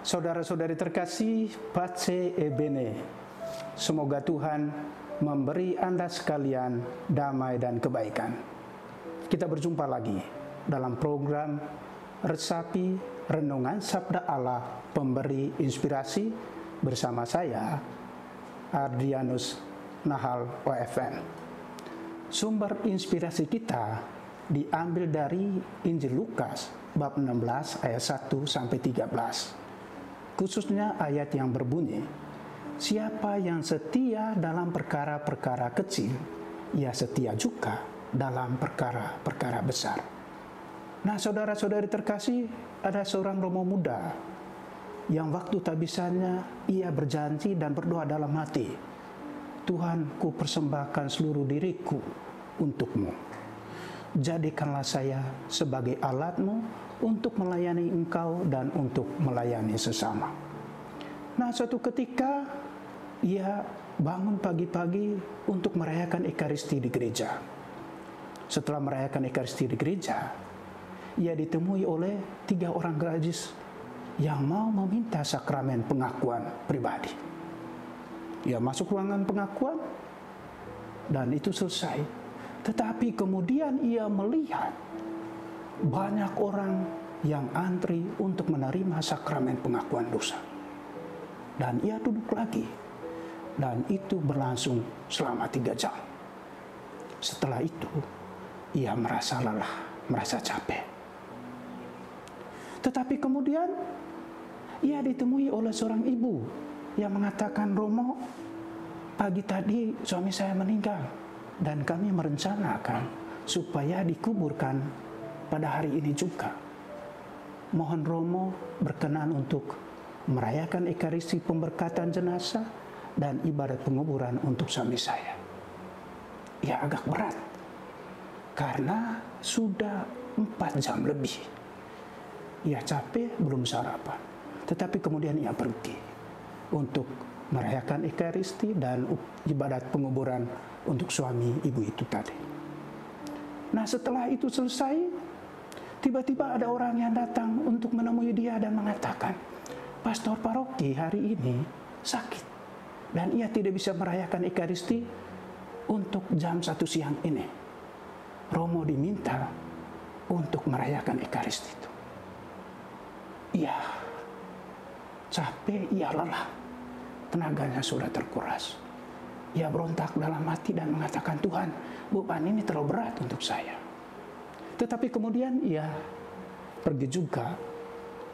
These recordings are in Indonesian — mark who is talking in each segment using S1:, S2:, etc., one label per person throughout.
S1: Saudara-saudari terkasih, pace e bene. Semoga Tuhan memberi Anda sekalian damai dan kebaikan. Kita berjumpa lagi dalam program Resapi Renungan Sabda Allah Pemberi Inspirasi bersama saya, Ardianus Nahal OFN. Sumber inspirasi kita diambil dari Injil Lukas bab 16 ayat 1 sampai 13. Khususnya ayat yang berbunyi, siapa yang setia dalam perkara-perkara kecil, ia setia juga dalam perkara-perkara besar. Nah, saudara-saudari terkasih, ada seorang romo muda yang waktu tabisanya ia berjanji dan berdoa dalam hati, Tuhan, ku persembahkan seluruh diriku untukmu. Jadikanlah saya sebagai alatmu untuk melayani engkau dan untuk melayani sesama. Nah, suatu ketika ia bangun pagi-pagi untuk merayakan Ekaristi di gereja. Setelah merayakan Ekaristi di gereja, ia ditemui oleh 3 orang gadis yang mau meminta sakramen pengakuan pribadi. Ia masuk ruangan pengakuan dan itu selesai. Tetapi kemudian ia melihat banyak orang yang antri untuk menerima sakramen pengakuan dosa. Dan ia duduk lagi. Dan itu berlangsung selama 3 jam. Setelah itu, ia merasa lelah, merasa capek. Tetapi kemudian, ia ditemui oleh seorang ibu yang mengatakan, Romo, pagi tadi suami saya meninggal. Dan kami merencanakan supaya dikuburkan pada hari ini juga. Mohon Romo berkenan untuk merayakan Ekaristi pemberkatan jenazah dan ibadat penguburan untuk suami saya. Ya, agak berat karena sudah 4 jam lebih. Ia capek, belum sarapan. Tetapi kemudian ia pergi untuk merayakan Ekaristi dan ibadat penguburan untuk suami ibu itu tadi. Nah, setelah itu selesai, tiba-tiba ada orang yang datang untuk menemui dia dan mengatakan, pastor paroki hari ini sakit dan ia tidak bisa merayakan Ekaristi untuk jam 1 siang ini. Romo diminta untuk merayakan Ekaristi itu. Iya, capek, ia lelah, tenaganya sudah terkuras. Ia berontak dalam hati dan mengatakan, Tuhan, beban ini terlalu berat untuk saya. Tetapi kemudian ia pergi juga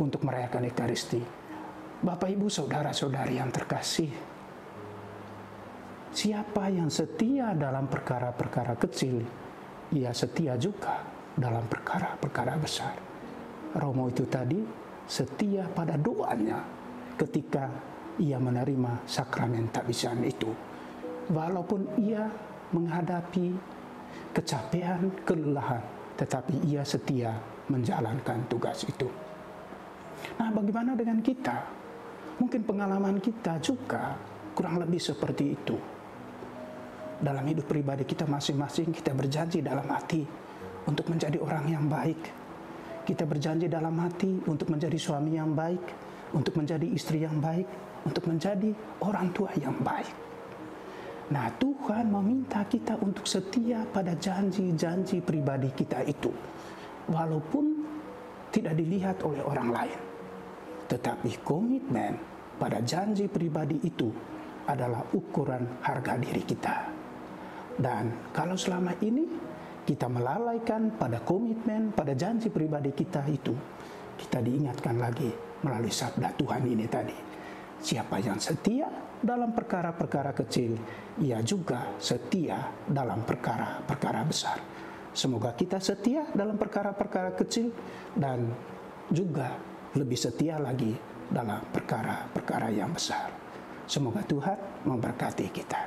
S1: untuk merayakan Ekaristi. Bapak, Ibu, saudara-saudari yang terkasih, siapa yang setia dalam perkara-perkara kecil, ia setia juga dalam perkara-perkara besar. Romo itu tadi setia pada doanya ketika ia menerima sakramen tabisan itu. Walaupun ia menghadapi kecapean, kelelahan, tetapi ia setia menjalankan tugas itu. Nah, bagaimana dengan kita? Mungkin pengalaman kita juga kurang lebih seperti itu. Dalam hidup pribadi kita masing-masing, kita berjanji dalam hati untuk menjadi orang yang baik. Kita berjanji dalam hati untuk menjadi suami yang baik, untuk menjadi istri yang baik, untuk menjadi orang tua yang baik. Nah, Tuhan meminta kita untuk setia pada janji-janji pribadi kita itu. Walaupun tidak dilihat oleh orang lain. Tetapi komitmen pada janji pribadi itu adalah ukuran harga diri kita. Dan kalau selama ini kita melalaikan pada komitmen, pada janji pribadi kita itu, kita diingatkan lagi melalui sabda Tuhan ini tadi. Siapa yang setia dalam perkara-perkara kecil, ia juga setia dalam perkara-perkara besar. Semoga kita setia dalam perkara-perkara kecil dan juga lebih setia lagi dalam perkara-perkara yang besar. Semoga Tuhan memberkati kita.